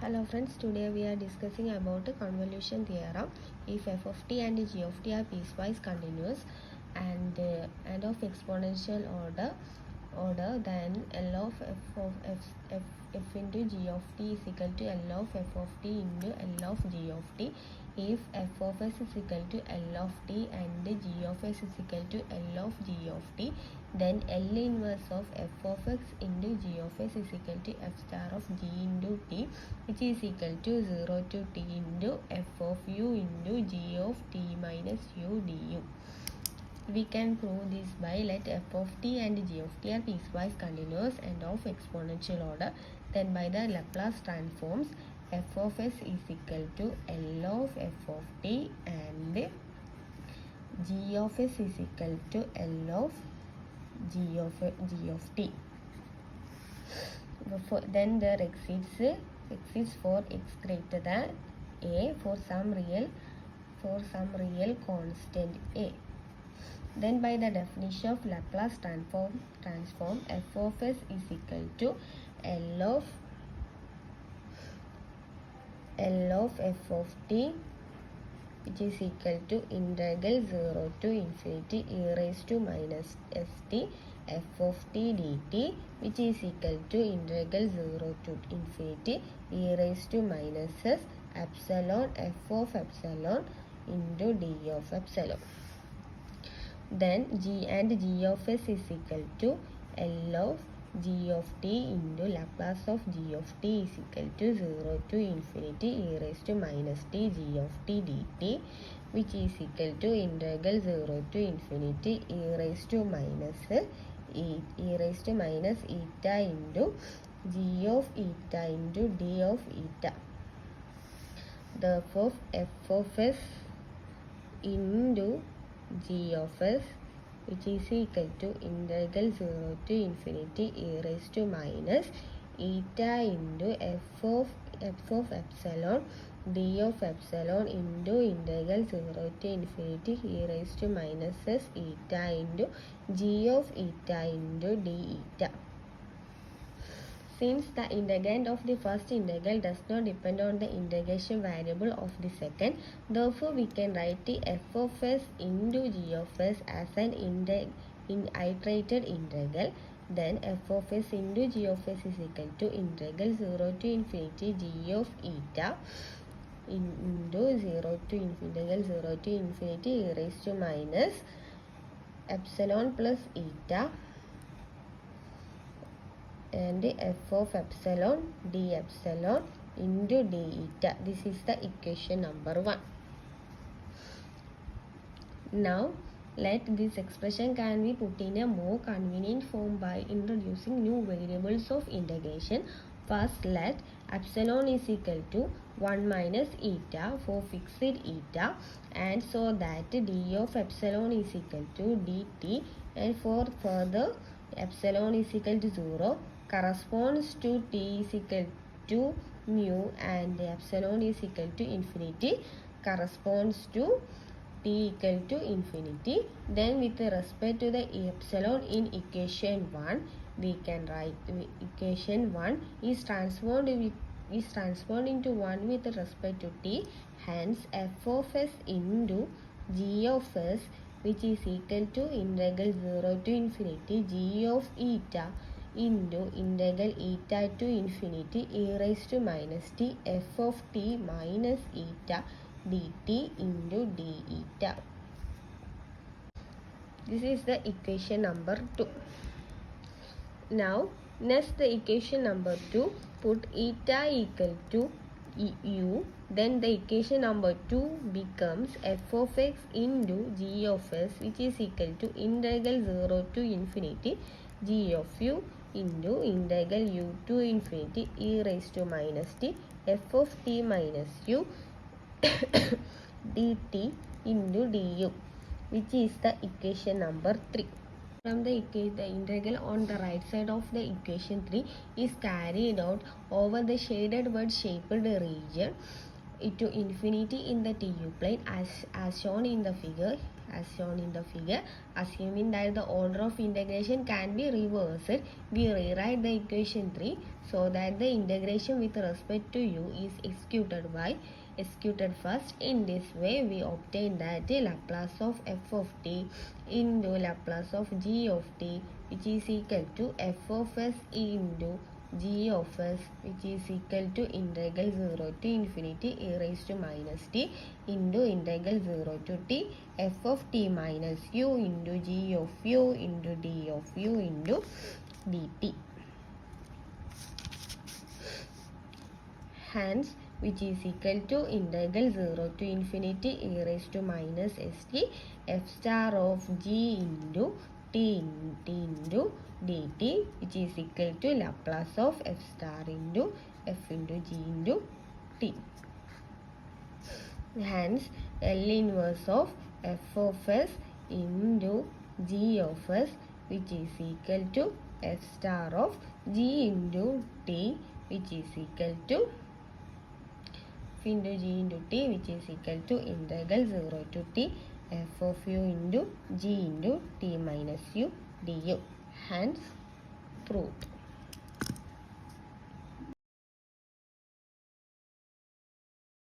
Hello friends, today we are discussing about the convolution theorem. If f of t and g of t are piecewise continuous and of exponential order, then L of f into g of t is equal to L of f of t into L of g of t. If f of s is equal to L of t and g of s is equal to L of g of t, then L inverse of f of x into g of s is equal to f star of g into t, which is equal to 0 to t into f of u into g of t minus u du. We can prove this by let f of t and g of t are piecewise continuous and of exponential order. Then by the Laplace transforms, f of s is equal to L of f of t and g of s is equal to L of g of t. Then there exists for x greater than a for some real constant a. Then by the definition of Laplace transform f of s is equal to L of f of t, which is equal to integral 0 to infinity e raised to minus st f of t dt, which is equal to integral 0 to infinity e raised to minus s epsilon f of epsilon into d of epsilon. Then g of s is equal to L of g of t into Laplace of g of t is equal to 0 to infinity e raised to minus t g of t dt, which is equal to integral 0 to infinity e raised to minus eta into g of eta into d of eta. Therefore f of s into g of s, which is equal to integral 0 to infinity e raised to minus eta into f of epsilon d of epsilon into integral 0 to infinity e raised to minus s eta into g of eta into d eta. Since the integrand of the first integral does not depend on the integration variable of the second, therefore we can write the f of s into g of s as an iterated integral. Then f of s into g of s is equal to integral 0 to infinity g of eta into 0 to infinity e raised to minus epsilon plus eta and f of epsilon d epsilon into d eta. This is the equation number 1. Now let this expression can be put in a more convenient form by introducing new variables of integration. First, let epsilon is equal to 1 minus eta for fixed eta, and so that d of epsilon is equal to dt, and for further epsilon is equal to 0 corresponds to t is equal to mu and epsilon is equal to infinity corresponds to t equal to infinity. Then with respect to the epsilon in equation 1, we can write equation 1 is transformed into 1 with respect to t. Hence f of s into g of s, which is equal to integral 0 to infinity g of eta into integral eta to infinity e raised to minus t f of t minus eta dt into d eta. This is the equation number 2. Now next the equation number 2, put eta equal to u, then the equation number 2 becomes f of x into g of s, which is equal to integral 0 to infinity g of u into integral u to infinity e raised to minus t f of t minus u dt into du, which is the equation number 3. From the integral on the right side of the equation 3 is carried out over the shaded wedge shaped region to infinity in the tu plane as shown in the figure. as shown in the figure. Assuming that the order of integration can be reversed, we rewrite the equation 3 so that the integration with respect to u is executed first. In this way, we obtain that the Laplace of f of t into Laplace of g of t, which is equal to f of s into g of s, which is equal to integral 0 to infinity e raised to minus t into integral 0 to t f of t minus u into g of u into d of u into dt. Hence, which is equal to integral 0 to infinity e raised to minus st f star of g into t into dt, which is equal to Laplace of f star into f into g into t. Hence, L inverse of f of s into g of s, which is equal to f star of g into t, which is equal to f into g into t, which is equal to integral 0 to t f of u into g into t minus u du. Hence, proved.